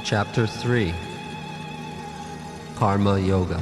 Chapter 3 Karma Yoga.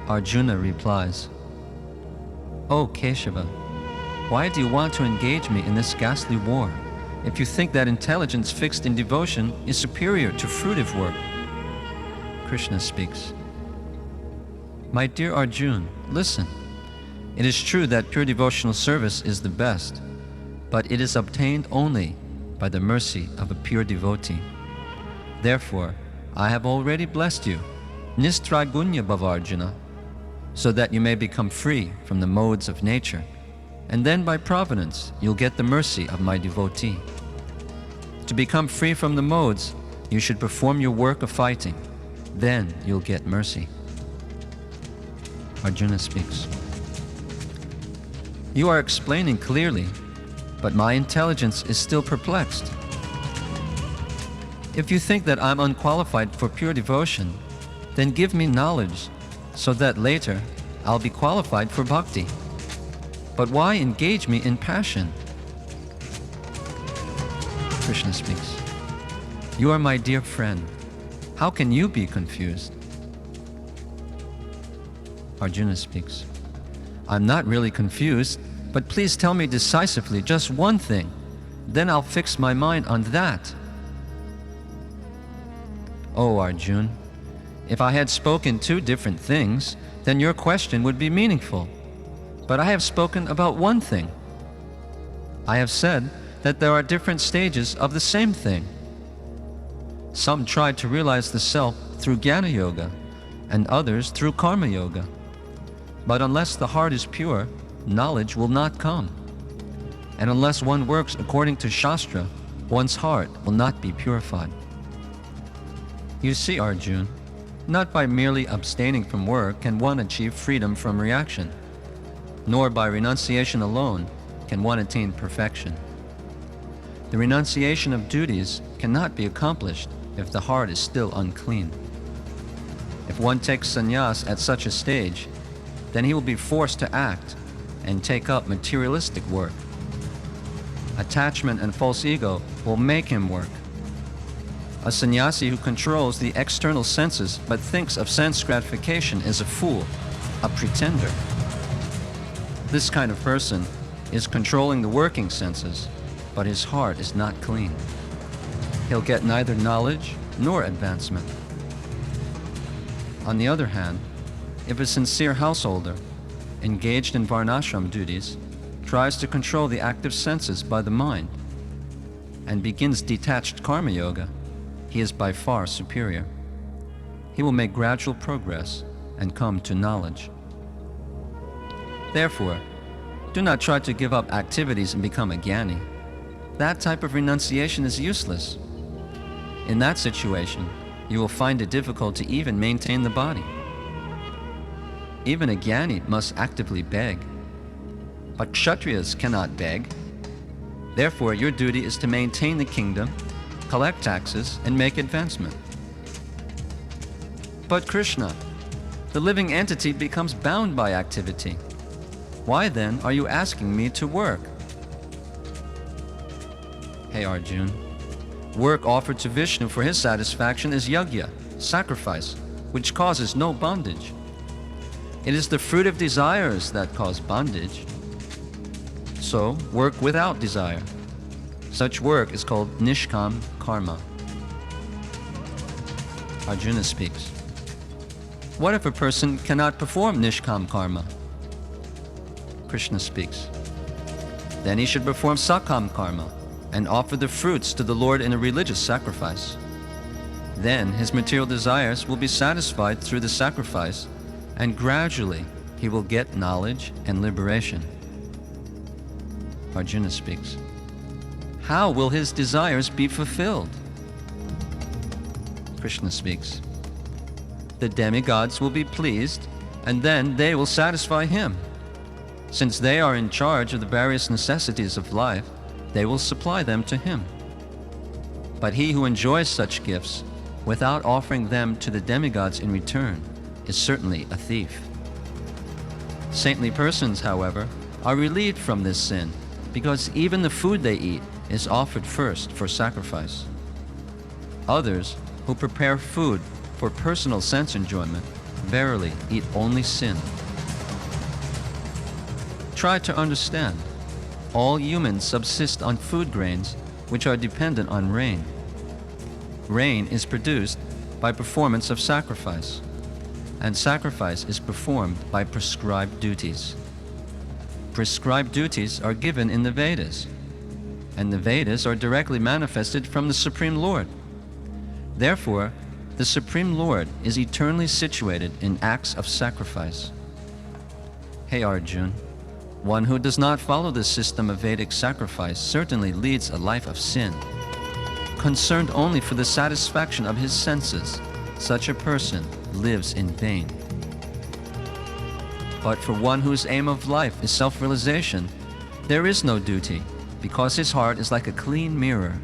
Arjuna replies, "O Keshava, why do you want to engage me in this ghastly war, if you think that intelligence fixed in devotion is superior to fruitive work?" Krishna speaks, "My dear Arjuna, listen. It is true that pure devotional service is the best, but it is obtained only by the mercy of a pure devotee. Therefore, I have already blessed you, Nistragunya Bhavarjuna, so that you may become free from the modes of nature, and then by providence you'll get the mercy of my devotee. To become free from the modes, you should perform your work of fighting. Then you'll get mercy." Arjuna speaks, "You are explaining clearly, but my intelligence is still perplexed. If you think that I'm unqualified for pure devotion, then give me knowledge, so that later I'll be qualified for bhakti. But why engage me in passion?" Krishna speaks, "You are my dear friend. How can you be confused?" Arjuna speaks, "I'm not really confused, but please tell me decisively just one thing. Then I'll fix my mind on that." "Oh, Arjuna, if I had spoken two different things, then your question would be meaningful. But I have spoken about one thing. I have said that there are different stages of the same thing. Some try to realize the self through Jnana Yoga, and others through Karma Yoga. But unless the heart is pure, knowledge will not come. And unless one works according to Shastra, one's heart will not be purified. You see, Arjuna, not by merely abstaining from work can one achieve freedom from reaction, nor by renunciation alone can one attain perfection. The renunciation of duties cannot be accomplished if the heart is still unclean. If one takes sannyas at such a stage, then he will be forced to act and take up materialistic work. Attachment and false ego will make him work. A sannyasi who controls the external senses but thinks of sense gratification is a fool, a pretender. This kind of person is controlling the working senses, but his heart is not clean. He'll get neither knowledge nor advancement. On the other hand, if a sincere householder, engaged in varnashram duties, tries to control the active senses by the mind and begins detached karma yoga, he is by far superior. He will make gradual progress and come to knowledge. Therefore, do not try to give up activities and become a jnani. That type of renunciation is useless. In that situation, you will find it difficult to even maintain the body. Even a jnani must actively beg. But kshatriyas cannot beg. Therefore, your duty is to maintain the kingdom, collect taxes, and make advancement." "But Krishna, the living entity becomes bound by activity. Why then are you asking me to work?" Hey Arjuna, work offered to Vishnu for his satisfaction is yajna, sacrifice, which causes no bondage. It is the fruit of desires that cause bondage. So, work without desire. Such work is called nishkam karma." Arjuna speaks, "What if a person cannot perform nishkam karma?" Krishna speaks, "Then he should perform sakam karma and offer the fruits to the Lord in a religious sacrifice. Then his material desires will be satisfied through the sacrifice, and gradually he will get knowledge and liberation." Arjuna speaks, "How will his desires be fulfilled?" Krishna speaks, "The demigods will be pleased, and then they will satisfy him. Since they are in charge of the various necessities of life, they will supply them to him. But he who enjoys such gifts without offering them to the demigods in return is certainly a thief. Saintly persons, however, are relieved from this sin because even the food they eat is offered first for sacrifice. Others who prepare food for personal sense enjoyment verily eat only sin. Try to understand. All humans subsist on food grains which are dependent on rain. Rain is produced by performance of sacrifice, and sacrifice is performed by prescribed duties. Prescribed duties are given in the Vedas, and the Vedas are directly manifested from the Supreme Lord. Therefore, the Supreme Lord is eternally situated in acts of sacrifice. Hey Arjuna, one who does not follow the system of Vedic sacrifice certainly leads a life of sin. Concerned only for the satisfaction of his senses, such a person lives in vain. But for one whose aim of life is self-realization, there is no duty, because his heart is like a clean mirror.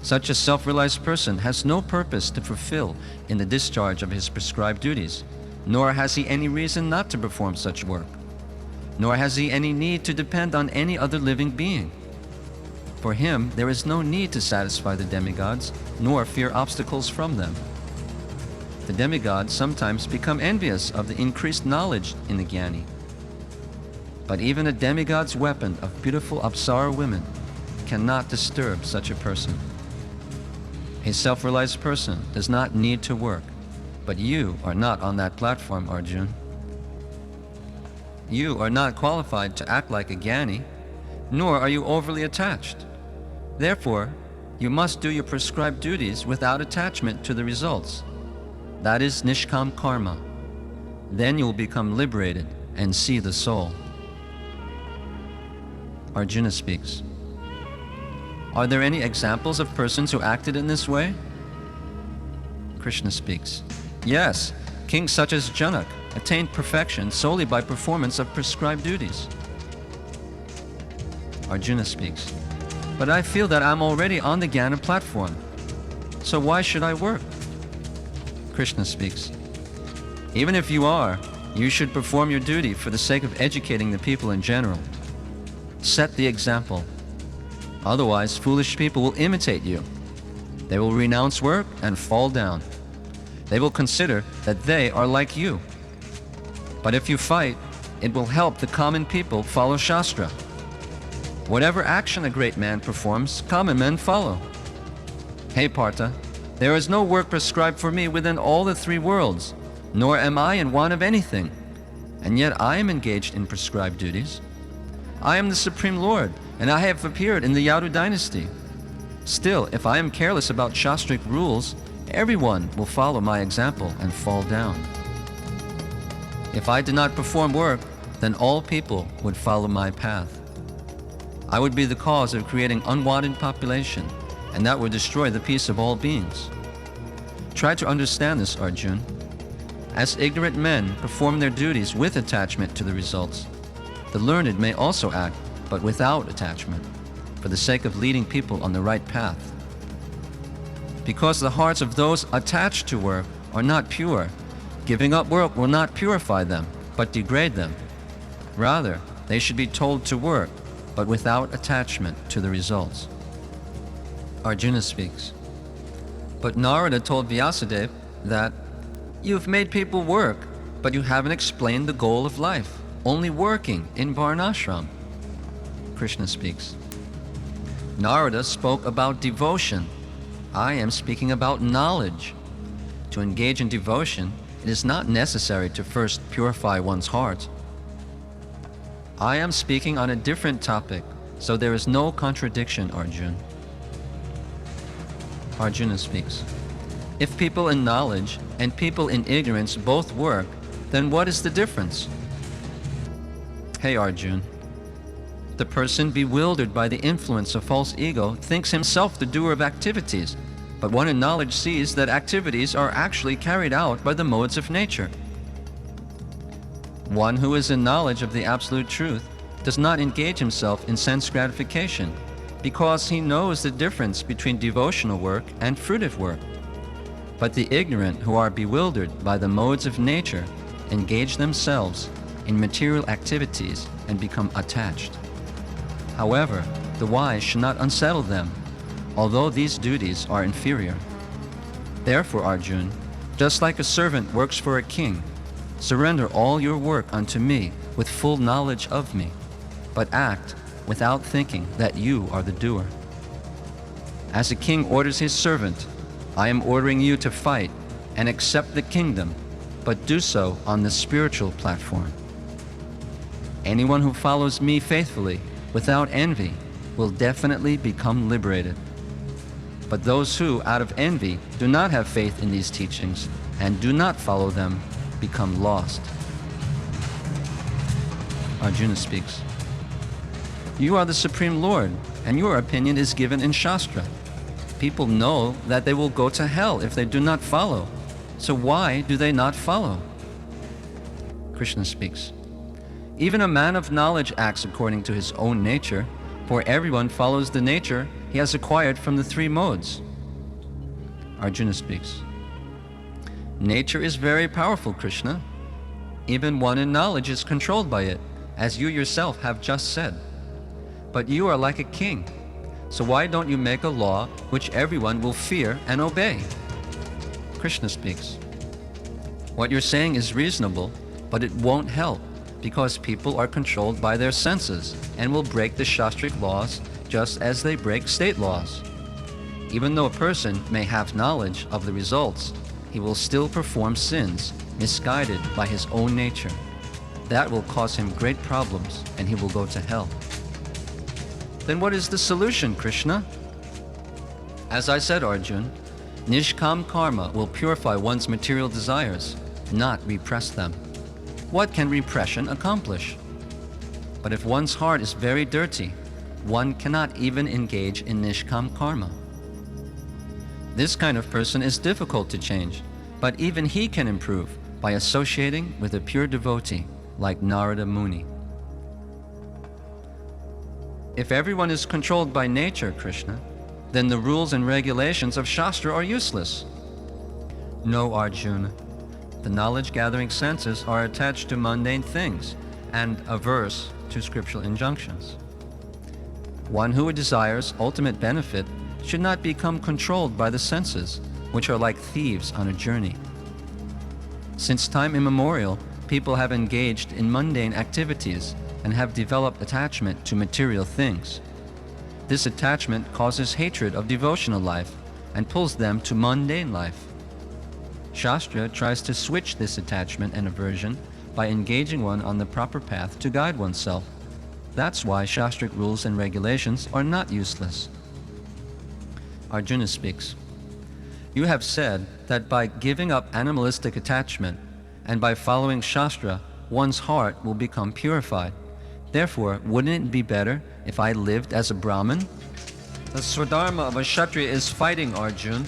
Such a self-realized person has no purpose to fulfill in the discharge of his prescribed duties, nor has he any reason not to perform such work, nor has he any need to depend on any other living being. For him, there is no need to satisfy the demigods, nor fear obstacles from them. The demigods sometimes become envious of the increased knowledge in the Jnani. But even a demigod's weapon of beautiful Apsara women cannot disturb such a person. A self-realized person does not need to work, but you are not on that platform, Arjuna. You are not qualified to act like a Jnani, nor are you overly attached. Therefore, you must do your prescribed duties without attachment to the results. That is Nishkam Karma. Then you will become liberated and see the soul. Arjuna speaks. Are there any examples of persons who acted in this way? Krishna speaks. Yes, kings such as Janak attained perfection solely by performance of prescribed duties. Arjuna speaks. But I feel that I'm already on the Jnana platform, so why should I work? Krishna speaks. Even if you are, you should perform your duty for the sake of educating the people in general. Set the example. Otherwise, foolish people will imitate you. They will renounce work and fall down. They will consider that they are like you. But if you fight, it will help the common people follow Shastra. Whatever action a great man performs, common men follow. Hey Partha, there is no work prescribed for me within all the three worlds, nor am I in want of anything, and yet I am engaged in prescribed duties. I am the Supreme Lord, and I have appeared in the Yadu dynasty. Still, if I am careless about Shastric rules, everyone will follow my example and fall down. If I did not perform work, then all people would follow my path. I would be the cause of creating unwanted population, and that would destroy the peace of all beings. Try to understand this, Arjuna. As ignorant men perform their duties with attachment to the results, the learned may also act, but without attachment, for the sake of leading people on the right path. Because the hearts of those attached to work are not pure, giving up work will not purify them, but degrade them. Rather, they should be told to work, but without attachment to the results. Arjuna speaks. But Narada told Vyasadeva that, "You've made people work, but you haven't explained the goal of life, only working in Varnashram." Krishna speaks. Narada spoke about devotion. I am speaking about knowledge. To engage in devotion, it is not necessary to first purify one's heart. I am speaking on a different topic, so there is no contradiction, Arjuna. Arjuna speaks. If people in knowledge and people in ignorance both work, then what is the difference? Hey Arjuna, the person bewildered by the influence of false ego thinks himself the doer of activities, but one in knowledge sees that activities are actually carried out by the modes of nature. One who is in knowledge of the absolute truth does not engage himself in sense gratification, because he knows the difference between devotional work and fruitive work. But the ignorant who are bewildered by the modes of nature engage themselves in material activities and become attached. However, the wise should not unsettle them, although these duties are inferior. Therefore, Arjuna, just like a servant works for a king, surrender all your work unto me with full knowledge of me, but act without thinking that you are the doer. As a king orders his servant, I am ordering you to fight and accept the kingdom, but do so on the spiritual platform. Anyone who follows me faithfully, without envy, will definitely become liberated. But those who, out of envy, do not have faith in these teachings and do not follow them, become lost. Arjuna speaks. You are the Supreme Lord, and your opinion is given in Shastra. People know that they will go to hell if they do not follow. So why do they not follow? Krishna speaks. Even a man of knowledge acts according to his own nature, for everyone follows the nature he has acquired from the three modes. Arjuna speaks. Nature is very powerful, Krishna. Even one in knowledge is controlled by it, as you yourself have just said. But you are like a king, so why don't you make a law which everyone will fear and obey? Krishna speaks. What you're saying is reasonable, but it won't help, because people are controlled by their senses and will break the Shastric laws just as they break state laws. Even though a person may have knowledge of the results, he will still perform sins, misguided by his own nature. That will cause him great problems, and he will go to hell. Then what is the solution, Krishna? As I said, Arjuna, Nishkam karma will purify one's material desires, not repress them. What can repression accomplish? But if one's heart is very dirty, one cannot even engage in Nishkam karma. This kind of person is difficult to change, but even he can improve by associating with a pure devotee like Narada Muni. If everyone is controlled by nature, Krishna, then the rules and regulations of Shastra are useless. No, Arjuna. The knowledge-gathering senses are attached to mundane things and averse to scriptural injunctions. One who desires ultimate benefit should not become controlled by the senses, which are like thieves on a journey. Since time immemorial, people have engaged in mundane activities and have developed attachment to material things. This attachment causes hatred of devotional life and pulls them to mundane life. Shastra tries to switch this attachment and aversion by engaging one on the proper path to guide oneself. That's why Shastric rules and regulations are not useless. Arjuna speaks. You have said that by giving up animalistic attachment and by following Shastra, one's heart will become purified. Therefore, wouldn't it be better if I lived as a Brahmin? The Swadharma of a Kshatriya is fighting, Arjuna.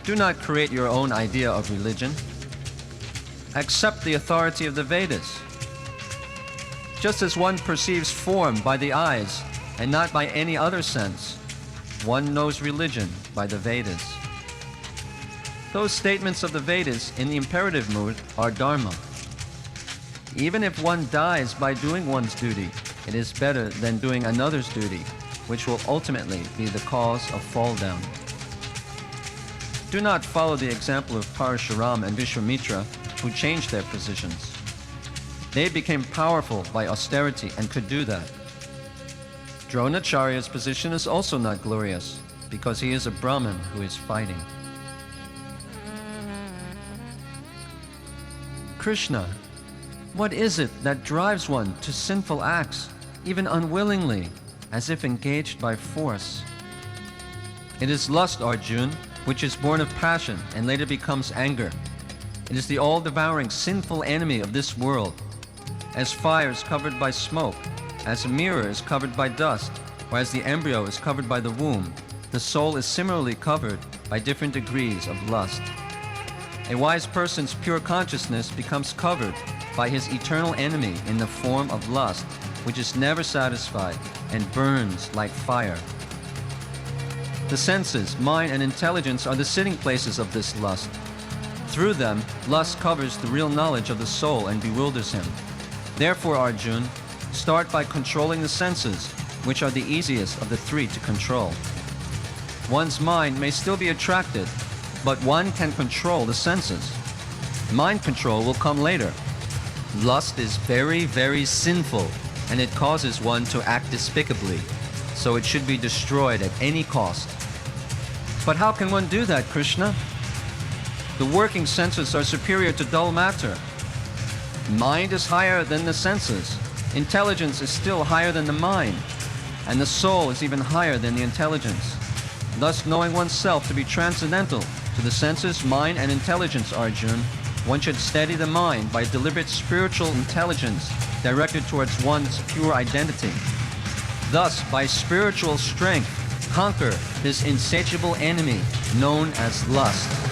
Do not create your own idea of religion. Accept the authority of the Vedas. Just as one perceives form by the eyes and not by any other sense, one knows religion by the Vedas. Those statements of the Vedas in the imperative mood are dharma. Even if one dies by doing one's duty, it is better than doing another's duty, which will ultimately be the cause of fall down. Do not follow the example of Parashuram and Vishwamitra, who changed their positions. They became powerful by austerity and could do that. Dronacharya's position is also not glorious, because he is a Brahmin who is fighting. Krishna, what is it that drives one to sinful acts, even unwillingly, as if engaged by force? It is lust, Arjuna, which is born of passion and later becomes anger. It is the all-devouring sinful enemy of this world. As fire is covered by smoke, as a mirror is covered by dust, or as the embryo is covered by the womb, the soul is similarly covered by different degrees of lust. A wise person's pure consciousness becomes covered by his eternal enemy in the form of lust, which is never satisfied and burns like fire The senses, mind, and intelligence are the sitting places of this lust. Through them, lust covers the real knowledge of the soul and bewilders him. Therefore, Arjun, start by controlling the senses, which are the easiest of the three to control. One's mind may still be attracted, but one can control the senses. Mind control will come later. Lust is very, very sinful, and it causes one to act despicably, so it should be destroyed at any cost. But how can one do that, Krishna? The working senses are superior to dull matter. Mind is higher than the senses. Intelligence is still higher than the mind. And the soul is even higher than the intelligence. Thus, knowing oneself to be transcendental to the senses, mind, and intelligence, Arjun, one should steady the mind by deliberate spiritual intelligence directed towards one's pure identity. Thus, by spiritual strength, conquer this insatiable enemy known as lust.